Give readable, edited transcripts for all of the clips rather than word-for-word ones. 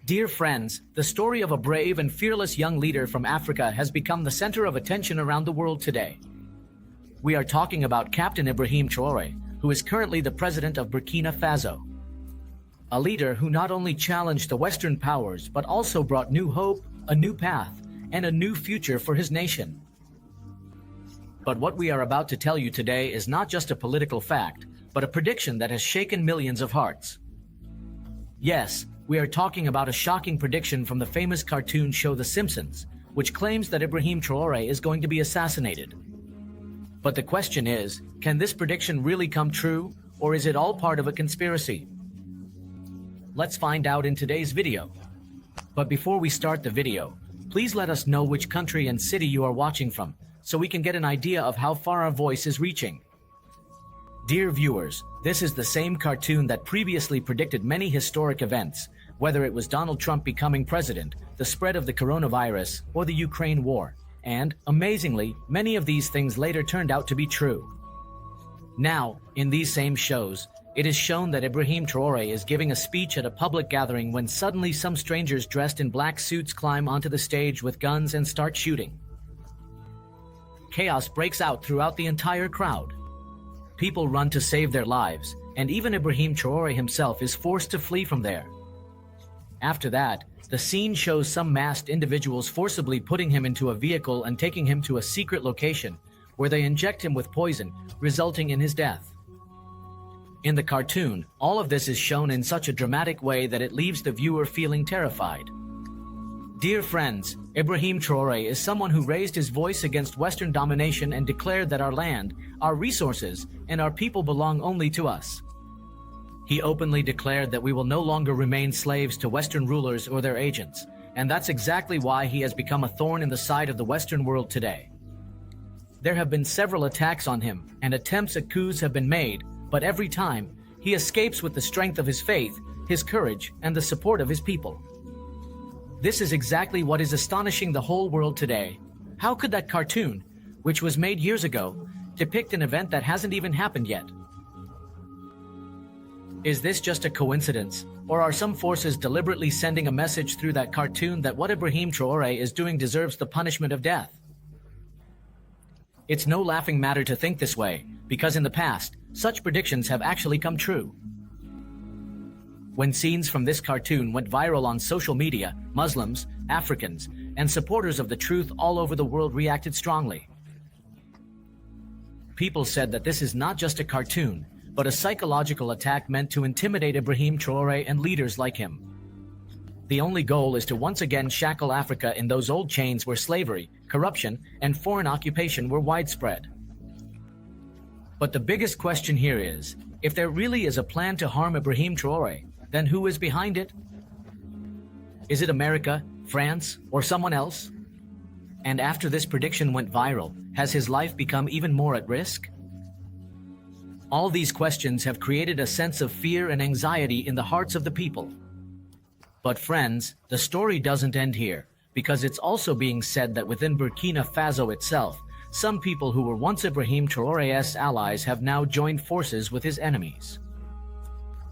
Dear friends, the story of a brave and fearless young leader from Africa has become the center of attention around the world today. We are talking about Captain Ibrahim Traoré, who is currently the president of Burkina Faso. A leader who not only challenged the Western powers but also brought new hope, a new path, and a new future for his nation. But what we are about to tell you today is not just a political fact, but a prediction that has shaken millions of hearts. Yes, we are talking about a shocking prediction from the famous cartoon show The Simpsons, which claims that Ibrahim Traoré is going to be assassinated. But the question is, can this prediction really come true, or is it all part of a conspiracy? Let's find out in today's video. But before we start the video, please let us know which country and city you are watching from, so we can get an idea of how far our voice is reaching. Dear viewers, this is the same cartoon that previously predicted many historic events, whether it was Donald Trump becoming president, the spread of the coronavirus, or the Ukraine war. And, amazingly, many of these things later turned out to be true. Now, in these same shows, it is shown that Ibrahim Traoré is giving a speech at a public gathering when suddenly some strangers dressed in black suits climb onto the stage with guns and start shooting. Chaos breaks out throughout the entire crowd. People run to save their lives, and even Ibrahim Traoré himself is forced to flee from there. After that, the scene shows some masked individuals forcibly putting him into a vehicle and taking him to a secret location, where they inject him with poison, resulting in his death. In the cartoon, all of this is shown in such a dramatic way that it leaves the viewer feeling terrified. Dear friends, Ibrahim Traoré is someone who raised his voice against Western domination and declared that our land, our resources, and our people belong only to us. He openly declared that we will no longer remain slaves to Western rulers or their agents, and that's exactly why he has become a thorn in the side of the Western world today. There have been several attacks on him, and attempts at coups have been made, but every time, he escapes with the strength of his faith, his courage, and the support of his people. This is exactly what is astonishing the whole world today. How could that cartoon, which was made years ago, depict an event that hasn't even happened yet? Is this just a coincidence, or are some forces deliberately sending a message through that cartoon that what Ibrahim Traoré is doing deserves the punishment of death? It's no laughing matter to think this way, because in the past, such predictions have actually come true. When scenes from this cartoon went viral on social media, Muslims, Africans, and supporters of the truth all over the world reacted strongly. People said that this is not just a cartoon, but a psychological attack meant to intimidate Ibrahim Traoré and leaders like him. The only goal is to once again shackle Africa in those old chains where slavery, corruption, and foreign occupation were widespread. But the biggest question here is, if there really is a plan to harm Ibrahim Traoré, then who is behind it? Is it America, France, or someone else? And after this prediction went viral, has his life become even more at risk? All these questions have created a sense of fear and anxiety in the hearts of the people. But friends, the story doesn't end here, because it's also being said that within Burkina Faso itself, some people who were once Ibrahim Traoré's allies have now joined forces with his enemies.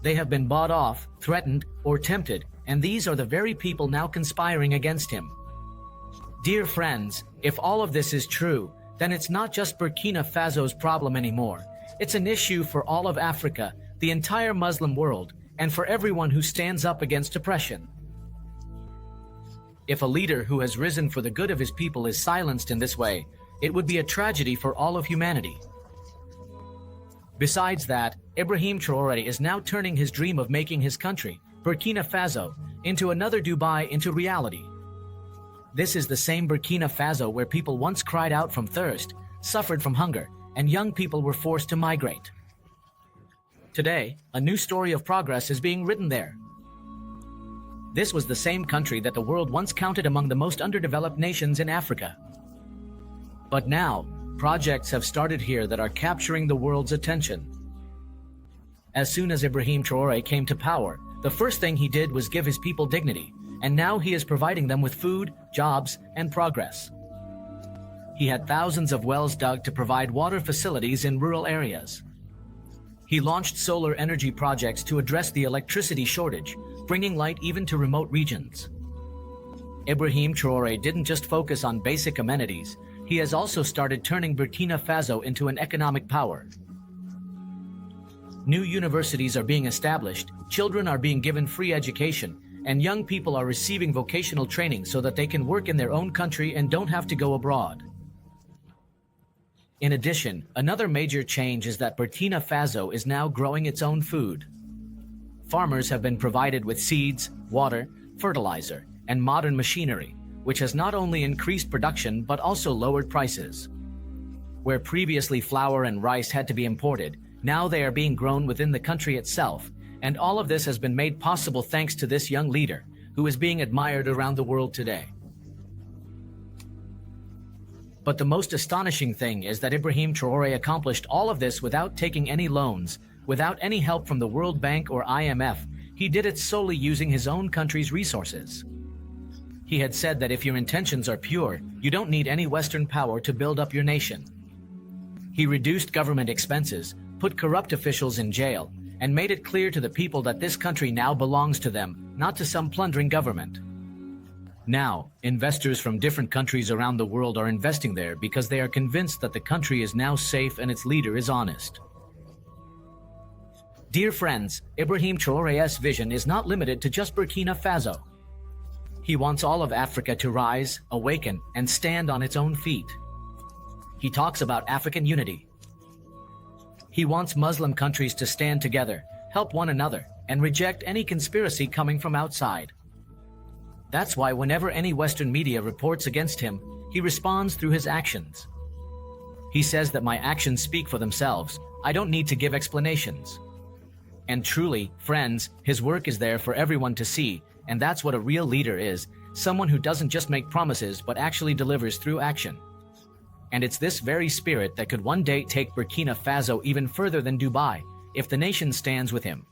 They have been bought off, threatened, or tempted, and these are the very people now conspiring against him. Dear friends, if all of this is true, then it's not just Burkina Faso's problem anymore. It's an issue for all of Africa, the entire Muslim world, and for everyone who stands up against oppression. If a leader who has risen for the good of his people is silenced in this way, it would be a tragedy for all of humanity. Besides that, Ibrahim Traoré is now turning his dream of making his country, Burkina Faso, into another Dubai into reality. This is the same Burkina Faso where people once cried out from thirst, suffered from hunger, and young people were forced to migrate. Today, a new story of progress is being written there. This was the same country that the world once counted among the most underdeveloped nations in Africa. But now, projects have started here that are capturing the world's attention. As soon as Ibrahim Traoré came to power, the first thing he did was give his people dignity, and now he is providing them with food, jobs, and progress. He had thousands of wells dug to provide water facilities in rural areas. He launched solar energy projects to address the electricity shortage, bringing light even to remote regions. Ibrahim Traoré didn't just focus on basic amenities, he has also started turning Burkina Faso into an economic power. New universities are being established, children are being given free education, and young people are receiving vocational training so that they can work in their own country and don't have to go abroad. In addition, another major change is that Burkina Faso is now growing its own food. Farmers have been provided with seeds, water, fertilizer, and modern machinery, which has not only increased production but also lowered prices. Where previously flour and rice had to be imported, now they are being grown within the country itself, and all of this has been made possible thanks to this young leader, who is being admired around the world today. But the most astonishing thing is that Ibrahim Traoré accomplished all of this without taking any loans, without any help from the World Bank or IMF. He did it solely using his own country's resources. He had said that if your intentions are pure, you don't need any Western power to build up your nation. He reduced government expenses, put corrupt officials in jail, and made it clear to the people that this country now belongs to them, not to some plundering government. Now, investors from different countries around the world are investing there because they are convinced that the country is now safe and its leader is honest. Dear friends, Ibrahim Traoré's vision is not limited to just Burkina Faso. He wants all of Africa to rise, awaken, and stand on its own feet. He talks about African unity. He wants Muslim countries to stand together, help one another, and reject any conspiracy coming from outside. That's why whenever any Western media reports against him, he responds through his actions. He says that my actions speak for themselves. I don't need to give explanations. And truly, friends, his work is there for everyone to see, and that's what a real leader is, someone who doesn't just make promises but actually delivers through action. And it's this very spirit that could one day take Burkina Faso even further than Dubai, if the nation stands with him.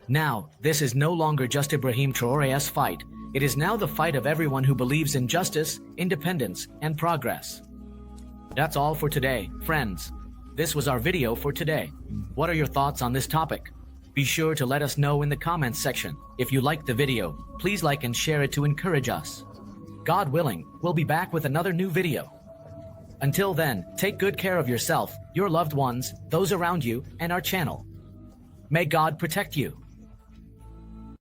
Now, this is no longer just Ibrahim Traoré's fight. It is now the fight of everyone who believes in justice, independence, and progress. That's all for today, friends. This was our video for today. What are your thoughts on this topic? Be sure to let us know in the comments section. If you liked the video, please like and share it to encourage us. God willing, we'll be back with another new video. Until then, take good care of yourself, your loved ones, those around you, and our channel. May God protect you.